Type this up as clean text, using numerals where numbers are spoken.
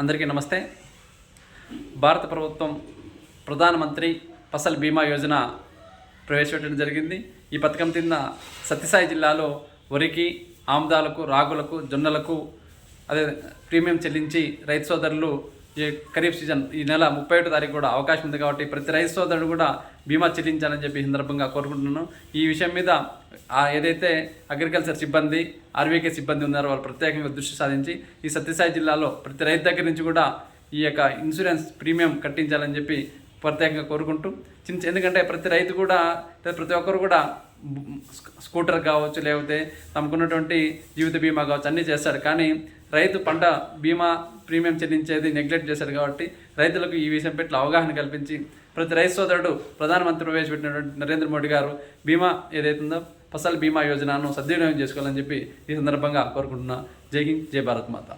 అందరికీ నమస్తే. భారత ప్రభుత్వం ప్రధానమంత్రి ఫసల్ బీమా యోజన ప్రవేశపెట్టడం జరిగింది. ఈ పథకం కింద సత్యసాయి జిల్లాలో వరికి, ఆముదాలకు, రాగులకు, జొన్నలకు అదే ప్రీమియం చెల్లించి రైతు సోదరులు ఈ ఖరీఫ్ సీజన్ ఈ నెల 31 తారీఖు కూడా అవకాశం ఉంది కాబట్టి ప్రతి రైతు సోదరుడు కూడా బీమా చెల్లించాలని చెప్పి సందర్భంగా కోరుకుంటున్నాను. ఈ విషయం మీద ఏదైతే అగ్రికల్చర్ సిబ్బంది, ఆర్వీకే సిబ్బంది ఉన్నారో వాళ్ళు ప్రత్యేకంగా దృష్టి సాధించి ఈ సత్యసాయి జిల్లాలో ప్రతి రైతు దగ్గర నుంచి కూడా ఈ యొక్క ఇన్సూరెన్స్ ప్రీమియం కట్టించాలని చెప్పి ప్రత్యేకంగా కోరుకుంటూ ఎందుకంటే ప్రతి రైతు కూడా ప్రతి ఒక్కరు కూడా స్కూటర్ కావచ్చు, లేకపోతే తమకున్నటువంటి జీవిత బీమా కావచ్చు అన్నీ చేస్తాడు. కానీ రైతు పంట బీమా ప్రీమియం చెల్లించేది నెగ్లెక్ట్ చేశారు. కాబట్టి రైతులకు ఈ విషయం పట్ల అవగాహన కల్పించి ప్రతి రైతు సోదరుడు ప్రధానమంత్రి ప్రవేశపెట్టినటువంటి నరేంద్ర మోడీ గారు బీమా ఏదైతుందో ఫసల్ బీమా యోజనను సద్వినియోగం చేసుకోవాలని చెప్పి ఈ సందర్భంగా కోరుకుంటున్నా. జై హింద్, జై భారత్ మాత.